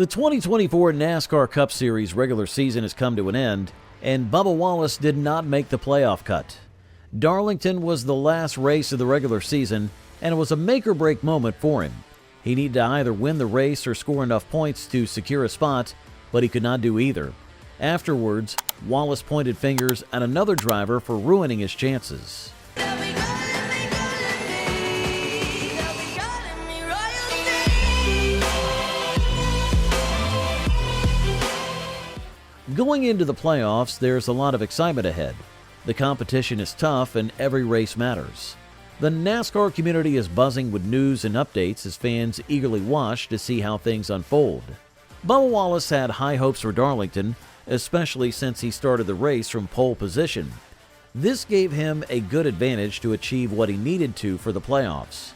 The 2024 NASCAR Cup Series regular season has come to an end, and Bubba Wallace did not make the playoff cut. Darlington was the last race of the regular season, and it was a make-or-break moment for him. He needed to either win the race or score enough points to secure a spot, but he could not do either. Afterwards, Wallace pointed fingers at another driver for ruining his chances. Going into the playoffs, there's a lot of excitement ahead. The competition is tough and every race matters. The NASCAR community is buzzing with news and updates as fans eagerly watch to see how things unfold. Bubba Wallace had high hopes for Darlington, especially since he started the race from pole position. This gave him a good advantage to achieve what he needed to for the playoffs.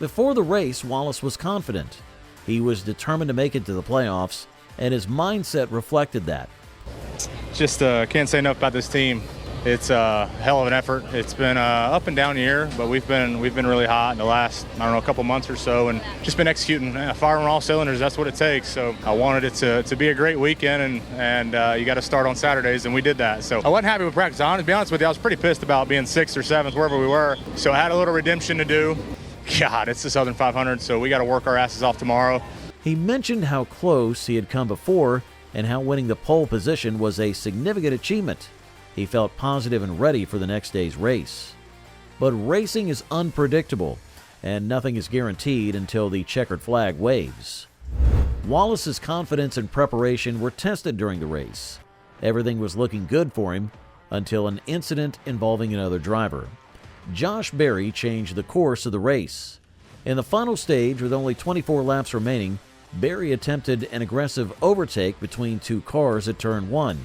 Before the race, Wallace was confident. He was determined to make it to the playoffs, and his mindset reflected that. Just can't say enough about this team. It's a hell of an effort. It's been up and down year, but we've been really hot in the last, couple months or so, and just been executing, firing on all cylinders. That's what it takes. So I wanted it to be a great weekend, and you got to start on Saturdays, and we did that. So I wasn't happy with practice. To be honest with you, I was pretty pissed about being 6th or 7th, wherever we were. So I had a little redemption to do. God, it's the Southern 500, so we got to work our asses off tomorrow. He mentioned how close he had come before and how winning the pole position was a significant achievement. He felt positive and ready for the next day's race. But racing is unpredictable, and nothing is guaranteed until the checkered flag waves. Wallace's confidence and preparation were tested during the race. Everything was looking good for him until an incident involving another driver. Josh Berry changed the course of the race. In the final stage, with only 24 laps remaining, Berry attempted an aggressive overtake between two cars at turn 1.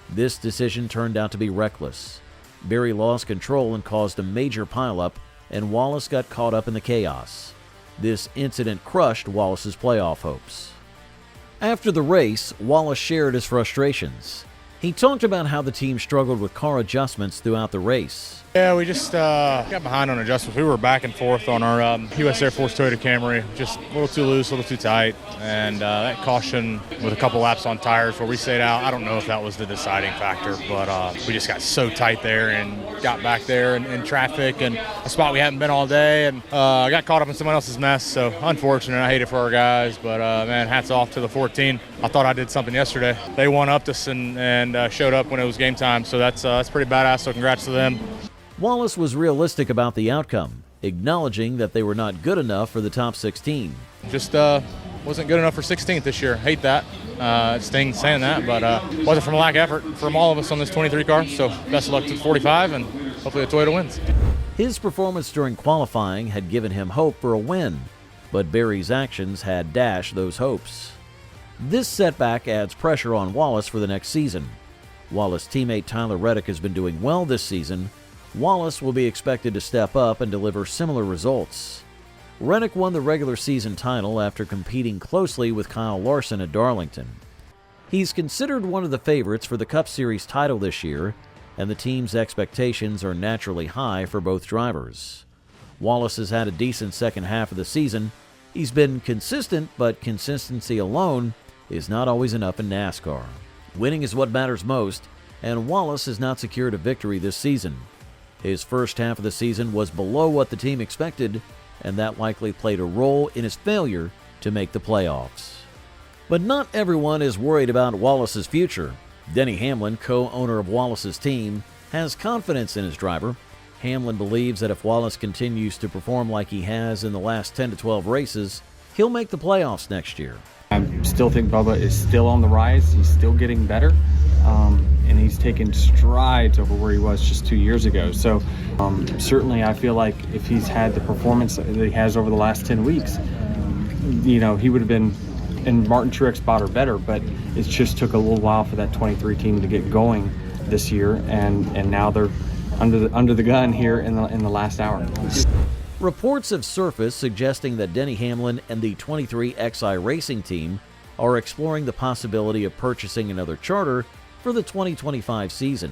This decision turned out to be reckless. Berry lost control and caused a major pileup, and Wallace got caught up in the chaos. This incident crushed Wallace's playoff hopes. After the race, Wallace shared his frustrations. He talked about how the team struggled with car adjustments throughout the race. Yeah, we just got behind on adjustments. We were back and forth on our U.S. Air Force Toyota Camry, just a little too loose, a little too tight, and that caution with a couple laps on tires where we stayed out. I don't know if that was the deciding factor, but we just got so tight there and got back there in traffic and a spot we hadn't been all day, and got caught up in someone else's mess. So unfortunate. I hate it for our guys, but man, hats off to the 14. I thought I did something yesterday. They one-upped us and showed up when it was game time, so that's pretty badass. So congrats to them. Wallace was realistic about the outcome, acknowledging that they were not good enough for the top 16. Just wasn't good enough for 16th this year. Hate that. It stings saying that, but wasn't from a lack of effort from all of us on this 23 car. So best of luck to the 45, and hopefully the Toyota wins. His performance during qualifying had given him hope for a win, but Berry's actions had dashed those hopes. This setback adds pressure on Wallace for the next season. While his teammate Tyler Reddick has been doing well this season, Wallace will be expected to step up and deliver similar results. Reddick won the regular season title after competing closely with Kyle Larson at Darlington. He's considered one of the favorites for the Cup Series title this year, and the team's expectations are naturally high for both drivers. Wallace has had a decent second half of the season. He's been consistent, but consistency alone is not always enough in NASCAR. Winning is what matters most, and Wallace has not secured a victory this season. His first half of the season was below what the team expected, and that likely played a role in his failure to make the playoffs. But not everyone is worried about Wallace's future. Denny Hamlin, co-owner of Wallace's team, has confidence in his driver. Hamlin believes that if Wallace continues to perform like he has in the last 10 to 12 races, he'll make the playoffs next year. I still think Bubba is still on the rise. He's still getting better, and he's taken strides over where he was just 2 years ago. So certainly I feel like if he's had the performance that he has over the last 10 weeks, he would have been in Martin Truex spot or better, but it just took a little while for that 23 team to get going this year, and now they're under the gun here in the last hour. Reports have surfaced suggesting that Denny Hamlin and the 23XI racing team are exploring the possibility of purchasing another charter for the 2025 season.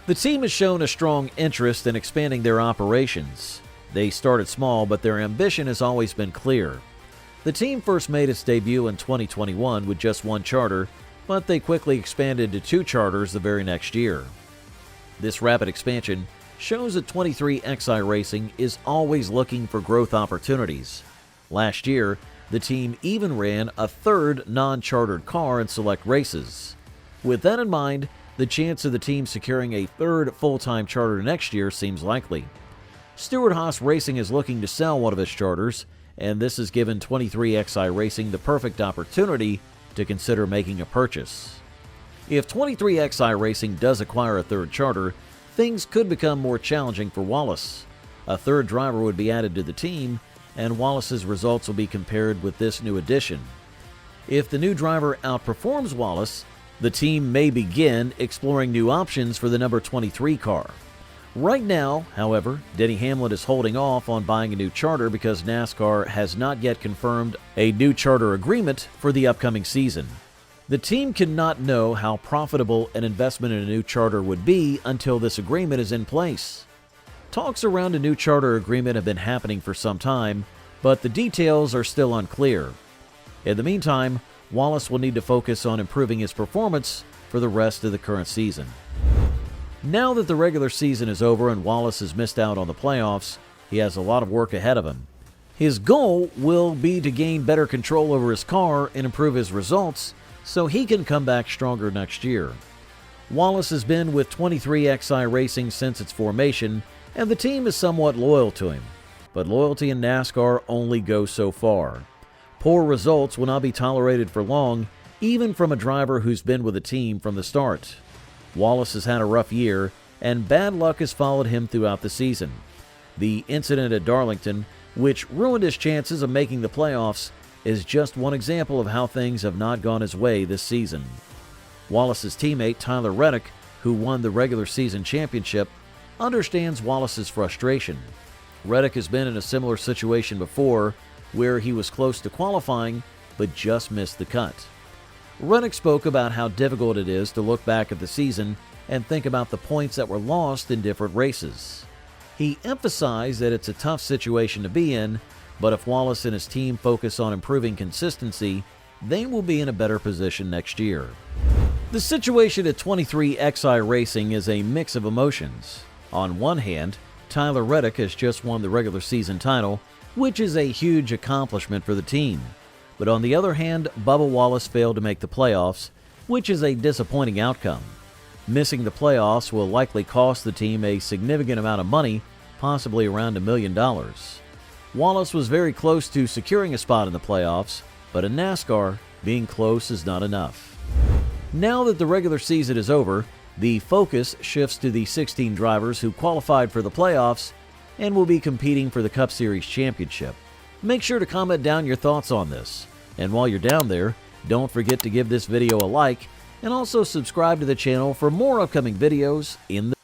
The team has shown a strong interest in expanding their operations. They started small, but their ambition has always been clear. The team first made its debut in 2021 with just one charter, but they quickly expanded to 2 charters the very next year. This rapid expansion shows that 23XI Racing is always looking for growth opportunities. Last year, the team even ran a 3rd non-chartered car in select races. With that in mind, the chance of the team securing a 3rd full-time charter next year seems likely. Stewart-Haas Racing is looking to sell one of its charters, and this has given 23XI Racing the perfect opportunity to consider making a purchase. If 23XI Racing does acquire a 3rd charter, things could become more challenging for Wallace. A 3rd driver would be added to the team, and Wallace's results will be compared with this new addition. If the new driver outperforms Wallace, the team may begin exploring new options for the number 23 car. Right now, however, Denny Hamlin is holding off on buying a new charter because NASCAR has not yet confirmed a new charter agreement for the upcoming season. The team cannot know how profitable an investment in a new charter would be until this agreement is in place. Talks around a new charter agreement have been happening for some time, but the details are still unclear. In the meantime, Wallace will need to focus on improving his performance for the rest of the current season. Now that the regular season is over and Wallace has missed out on the playoffs, he has a lot of work ahead of him. His goal will be to gain better control over his car and improve his results so he can come back stronger next year. Wallace has been with 23XI Racing since its formation, and the team is somewhat loyal to him. But loyalty in NASCAR only goes so far. Poor results will not be tolerated for long, even from a driver who's been with the team from the start. Wallace has had a rough year, and bad luck has followed him throughout the season. The incident at Darlington, which ruined his chances of making the playoffs, is just one example of how things have not gone his way this season. Wallace's teammate Tyler Reddick, who won the regular season championship, understands Wallace's frustration. Reddick has been in a similar situation before, where he was close to qualifying but just missed the cut. Reddick spoke about how difficult it is to look back at the season and think about the points that were lost in different races. He emphasized that it's a tough situation to be in, but if Wallace and his team focus on improving consistency, they will be in a better position next year. The situation at 23XI Racing is a mix of emotions. On one hand, Tyler Reddick has just won the regular season title, which is a huge accomplishment for the team. But on the other hand, Bubba Wallace failed to make the playoffs, which is a disappointing outcome. Missing the playoffs will likely cost the team a significant amount of money, possibly around $1 million. Wallace was very close to securing a spot in the playoffs, but in NASCAR, being close is not enough. Now that the regular season is over, the focus shifts to the 16 drivers who qualified for the playoffs and will be competing for the Cup Series championship. Make sure to comment down your thoughts on this. And while you're down there, don't forget to give this video a like and also subscribe to the channel for more upcoming videos in the